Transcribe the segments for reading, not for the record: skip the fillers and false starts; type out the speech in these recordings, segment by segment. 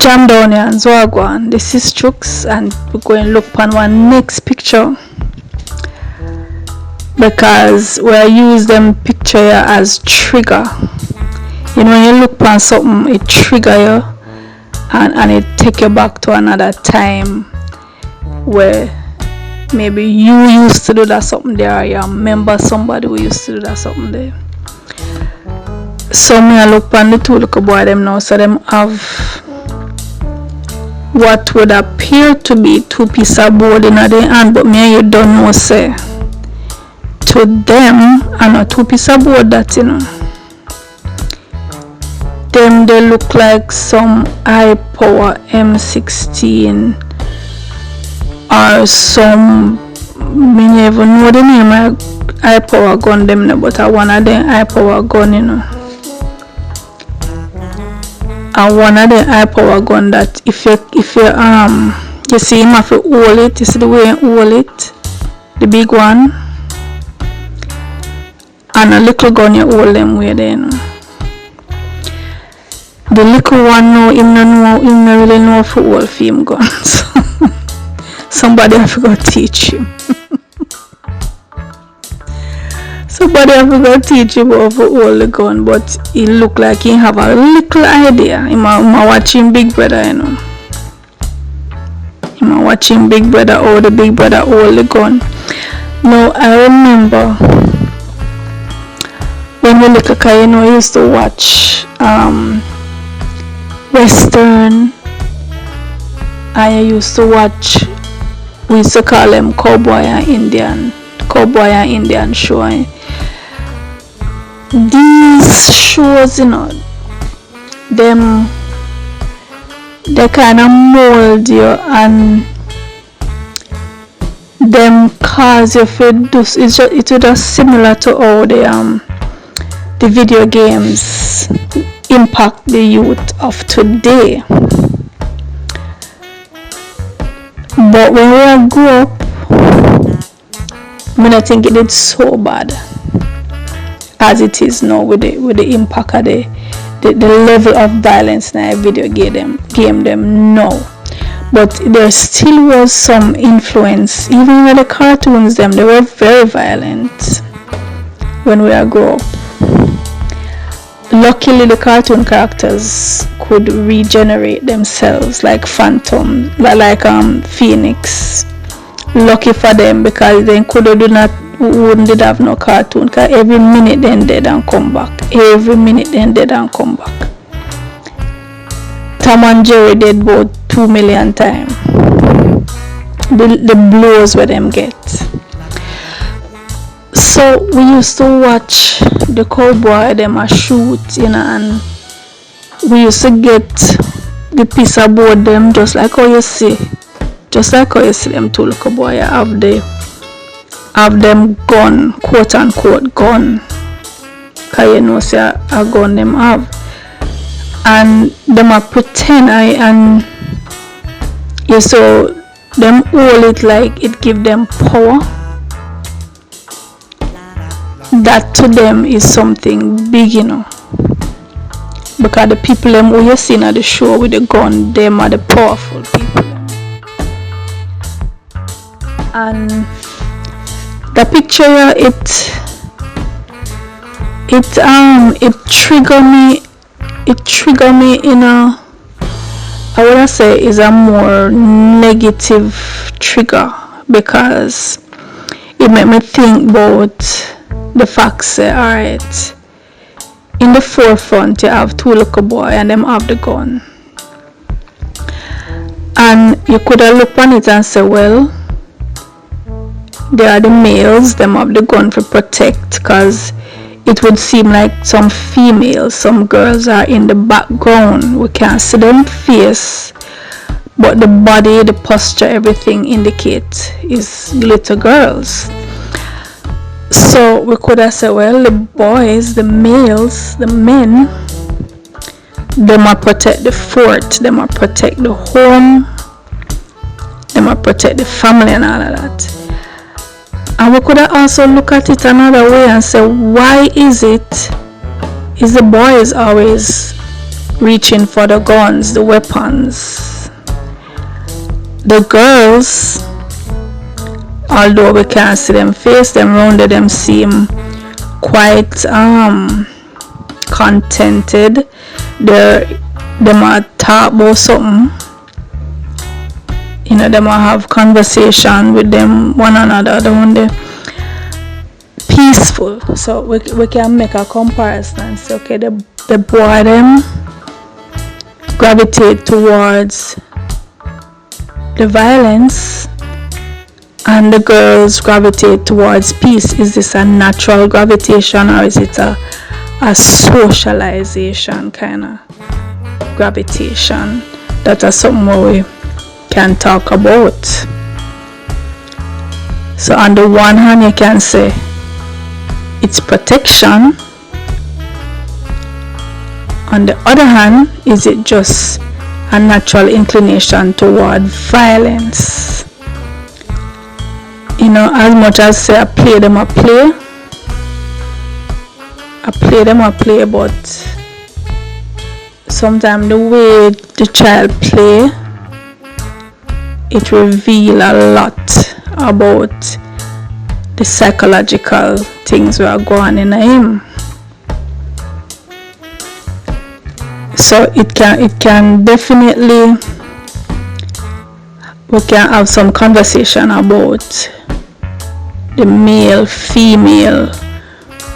Jam down here and Zwagwan. This is Chooks and we're going to look on one next picture because we'll use them picture here as trigger. You know, when you look on something, it trigger you and it take you back to another time where maybe you used to do that something there, or you remember somebody who used to do that something there. So me I look on the two little boy them now, so them have what would appear to be two pieces of board in their hand, but me and you don't know, say to them and a two pieces of board that, you know, them they look like some high power M16 or some, me never know the name of high power gun them, but I one of them high power gun, you know. And one of the high power gun that if you you see him have to hold it, you see the way he hold it, the big one, and a little gun you hold them way there, you know. The little one no, him no really know how to hold film guns. Somebody have to go teach him. Somebody have to go teach him how to hold the gun, but he look like he have a little idea. He might watching Big Brother, you know. He might watching Big Brother how the Big Brother hold the gun. Now I remember when we little kid, you know, I used to watch Western, and I used to watch, we used to call them Cowboy and Indian show. These shows, you know, they kind of mold you and them cause you feel this. It's just similar to how the video games impact the youth of today. But when we grew up, I don't think it did so bad as it is now with the impact of the level of violence in a video game them now. But there still was some influence, even with the cartoons them, they were very violent when we grew up. Luckily the cartoon characters could regenerate themselves like Phantom, like Phoenix. Lucky for them, because they wouldn't did have no cartoon, because every minute then dead and come back. Tom and Jerry did about 2 million times. The blows where them get. So we used to watch the cowboy them a shoot, you know, and we used to get the piece of board them just like how you see them two little boy have them gun, quote unquote gun, cause you know say a gun them have, and them a pretend and you saw them hold it like it give them power. That to them is something big, you know, because the people them who you seen at the show with the gun, them are the powerful people. And the picture here, it trigger me in a, I would say is a more negative trigger, because it made me think about the facts. Alright, in the forefront you have two little boy and them have the gun, and you could have looked on it and say, well, they are the males, them have the gun for protect, because it would seem like some females, some girls are in the background. We can't see them face, but the body, the posture, everything indicates is little girls. So we could have said, well, the boys, the males, the men, they might protect the fort, they might protect the home, they might protect the family and all of that. And we could have also look at it another way and say, why is the boys always reaching for the guns, the weapons. The girls, although we can't see them face, them rounded, them seem quite contented. They might talk about something, you know, they might have conversation with them one another, they peaceful. So we can make a comparison and say, okay, the boy them gravitate towards the violence and the girls gravitate towards peace. Is this a natural gravitation, or is it a socialization kind of gravitation? That is something we can talk about. So on the one hand, you can say it's protection. On the other hand, is it just a natural inclination toward violence? You know, as much as say I play them a play, but sometimes the way the child play, it reveals a lot about the psychological things that are going on in him. So it can definitely, we can have some conversation about the male female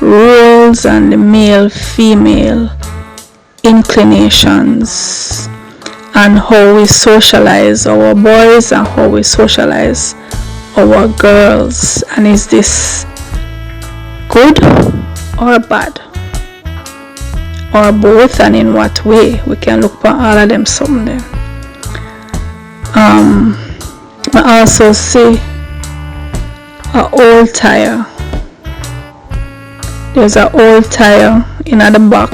roles and the male female inclinations, and how we socialize our boys and how we socialize our girls. And is this good or bad, or both, and in what way? We can look for all of them someday. I also see an old tire. There's an old tire in the back.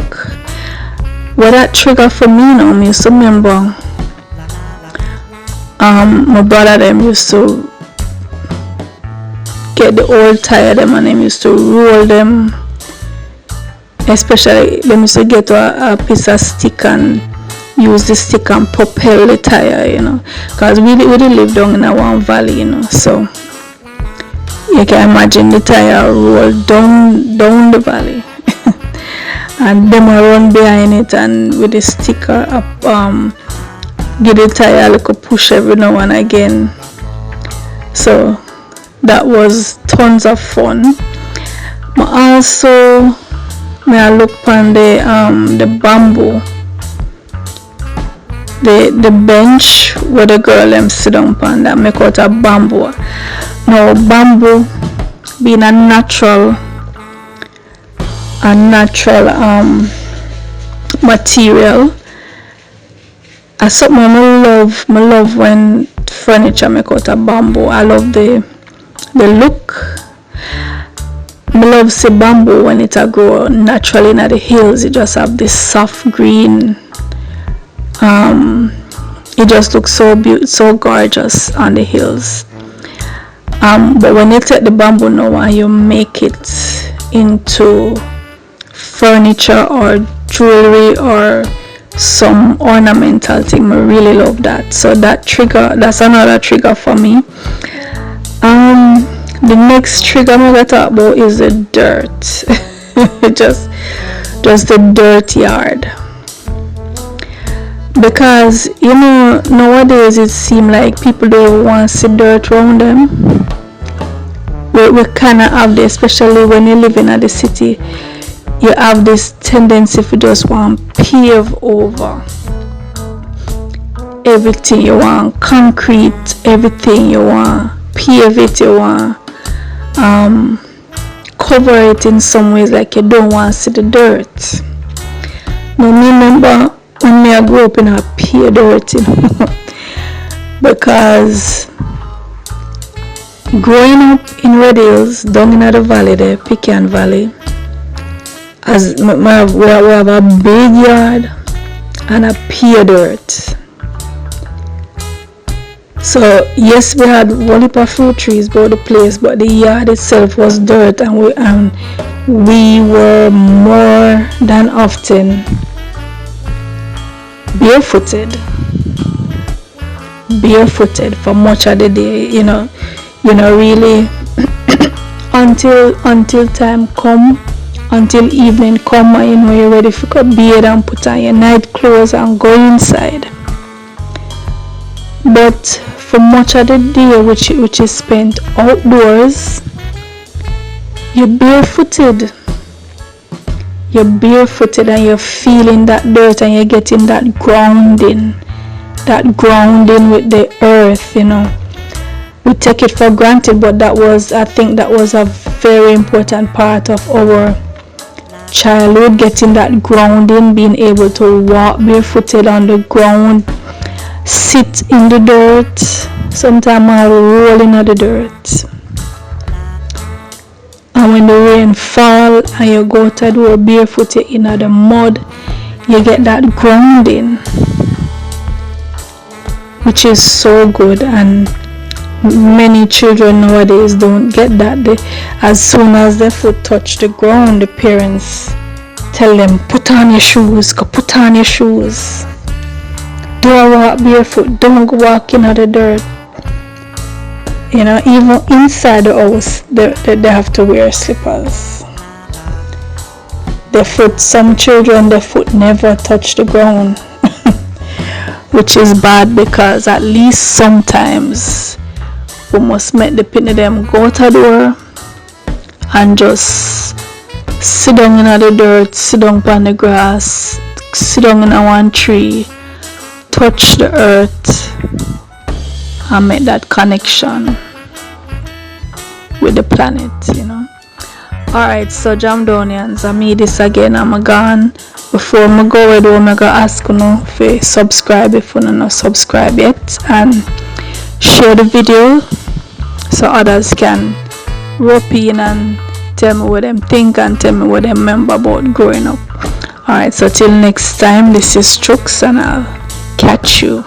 What that trigger for me now, I used to remember my brother them used to get the old tire them and them used to roll them. Especially them used to get a piece of stick and use the stick and propel the tire, you know, because we live down in a one valley, you know, so you can imagine the tire roll down the valley and them will run behind it and with the sticker up give the tire a little push every now and again. So that was tons of fun. But also I look on the bamboo, the bench where the girl them sit down on, that make out of bamboo. Now bamboo being a natural material, as something I love when furniture make out of bamboo. I love the look. I love see bamboo when it grow naturally in the hills. It just have this soft green. It just looks so beautiful, so gorgeous on the hills. But when you take the bamboo now and you make it into furniture or jewelry or some ornamental thing, I really love that. So that's another trigger for me. The next trigger I'm gonna talk about is the dirt. just the dirt yard. Because you know, nowadays it seems like people don't want to see dirt around them. We kind of have this, especially when you live in the city, you have this tendency to just want to pave over everything. You want concrete, everything you want, pave it, you want cover it in some ways, like you don't want to see the dirt. Now, me remember when I grew up in a pure dirt, you know, because growing up in Red Hills, down in the valley there, Pecan Valley, as we have a big yard and a pure dirt. So yes, we had one heap of fruit trees by the place, but the yard itself was dirt, and we were more than often barefooted for much of the day, really until time come, until evening come, and you're ready for go bed and put on your night clothes and go inside. But for much of the day which is spent outdoors, you're barefooted and you're feeling that dirt and you're getting that grounding with the earth. We take it for granted, but I think that was a very important part of our childhood, getting that grounding, being able to walk barefooted on the ground, sit in the dirt, sometimes I'll roll in the dirt. And when the rain fall and you go to the door barefooted in the mud, you get that grounding, which is so good. And many children nowadays don't get that. As soon as their foot touch the ground, the parents tell them, put on your shoes, don't walk barefoot, don't go walk in the dirt. Even inside the house, they have to wear slippers. Some children, their foot never touch the ground, which is bad, because at least sometimes we must make the pin of them go to the door and just sit down in the dirt, sit down on the grass, sit down in one tree, touch the earth, and make that connection with the planet. Alright, so Jamdonians, I made this again. I'm gone. Before I go, I'm going to ask you to subscribe if you not subscribe yet, and share the video so others can rope in and tell me what them think and tell me what they remember about growing up. Alright, so till next time, this is Trux, and I'll catch you.